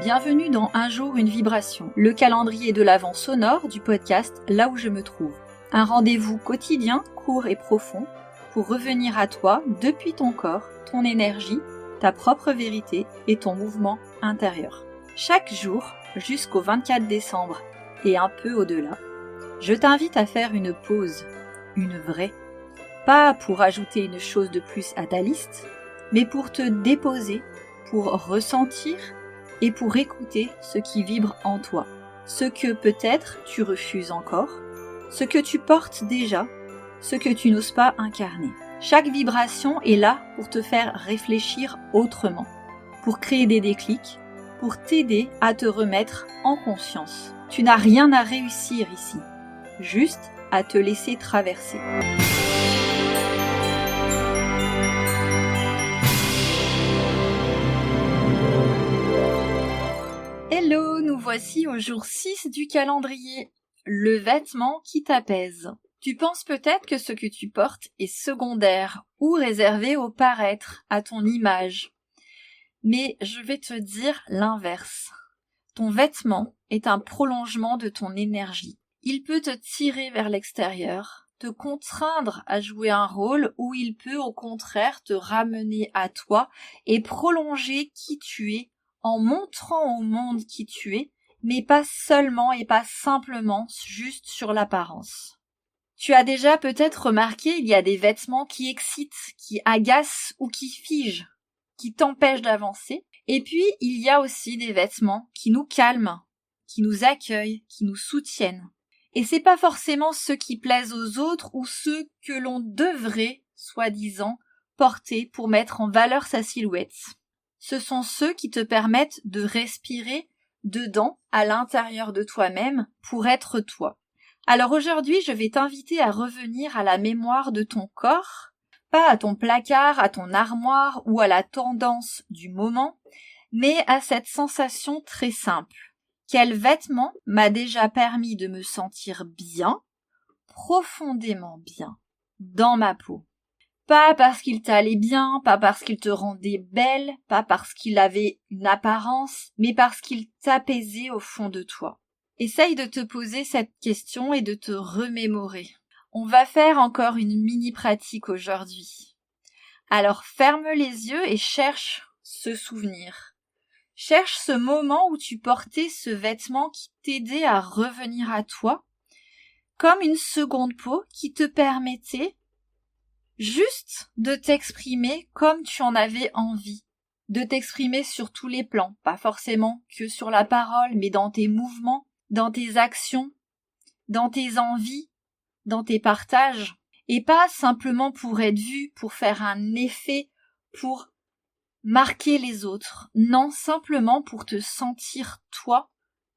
Bienvenue dans Un jour une vibration, le calendrier de l'Avent sonore du podcast Là où je me trouve. Un rendez-vous quotidien, court et profond, pour revenir à toi depuis ton corps, ton énergie, ta propre vérité et ton mouvement intérieur. Chaque jour, jusqu'au 24 décembre et un peu au-delà, je t'invite à faire une pause, une vraie. Pas pour ajouter une chose de plus à ta liste, mais pour te déposer, pour ressentir et pour écouter ce qui vibre en toi. Ce que peut-être tu refuses encore, ce que tu portes déjà, ce que tu n'oses pas incarner. Chaque vibration est là pour te faire réfléchir autrement, pour créer des déclics, pour t'aider à te remettre en conscience. Tu n'as rien à réussir ici, juste à te laisser traverser. Hello, nous voici au jour 6 du calendrier, le vêtement qui t'apaise. Tu penses peut-être que ce que tu portes est secondaire ou réservé au paraître, à ton image. Mais je vais te dire l'inverse. Ton vêtement est un prolongement de ton énergie. Il peut te tirer vers l'extérieur, te contraindre à jouer un rôle ou il peut au contraire te ramener à toi et prolonger qui tu es en montrant au monde qui tu es, mais pas seulement et pas simplement juste sur l'apparence. Tu as déjà peut-être remarqué, il y a des vêtements qui excitent, qui agacent ou qui figent, qui t'empêchent d'avancer. Et puis, il y a aussi des vêtements qui nous calment, qui nous accueillent, qui nous soutiennent. Et c'est pas forcément ceux qui plaisent aux autres ou ceux que l'on devrait, soi-disant, porter pour mettre en valeur sa silhouette. Ce sont ceux qui te permettent de respirer dedans, à l'intérieur de toi-même, pour être toi. Alors aujourd'hui, je vais t'inviter à revenir à la mémoire de ton corps, pas à ton placard, à ton armoire ou à la tendance du moment, mais à cette sensation très simple. Quel vêtement m'a déjà permis de me sentir bien, profondément bien, dans ma peau? Pas parce qu'il t'allait bien, pas parce qu'il te rendait belle, pas parce qu'il avait une apparence, mais parce qu'il t'apaisait au fond de toi. Essaye de te poser cette question et de te remémorer. On va faire encore une mini-pratique aujourd'hui. Alors ferme les yeux et cherche ce souvenir. Cherche ce moment où tu portais ce vêtement qui t'aidait à revenir à toi, comme une seconde peau qui te permettait juste de t'exprimer comme tu en avais envie, de t'exprimer sur tous les plans, pas forcément que sur la parole, mais dans tes mouvements, dans tes actions, dans tes envies, dans tes partages, et pas simplement pour être vu, pour faire un effet, pour marquer les autres, non, simplement pour te sentir toi,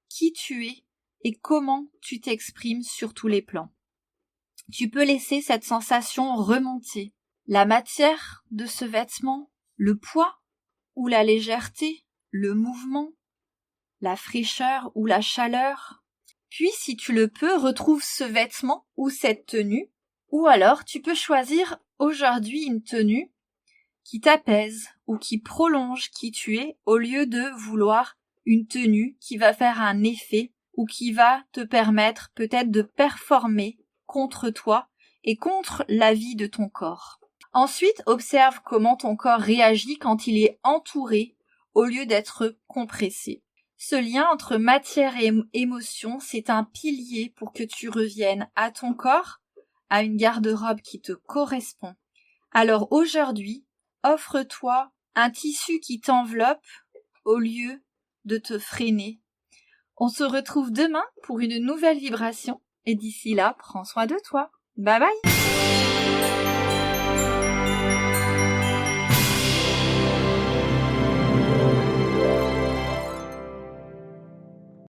qui tu es et comment tu t'exprimes sur tous les plans. Tu peux laisser cette sensation remonter. La matière de ce vêtement, le poids ou la légèreté, le mouvement, la fraîcheur ou la chaleur. Puis, si tu le peux, retrouve ce vêtement ou cette tenue. Ou alors, tu peux choisir aujourd'hui une tenue qui t'apaise ou qui prolonge qui tu es au lieu de vouloir une tenue qui va faire un effet ou qui va te permettre peut-être de performer contre toi et contre la vie de ton corps. Ensuite, observe comment ton corps réagit quand il est entouré au lieu d'être compressé. Ce lien entre matière et émotion, c'est un pilier pour que tu reviennes à ton corps, à une garde-robe qui te correspond. Alors aujourd'hui, offre-toi un tissu qui t'enveloppe au lieu de te freiner. On se retrouve demain pour une nouvelle vibration. Et d'ici là, prends soin de toi. Bye bye!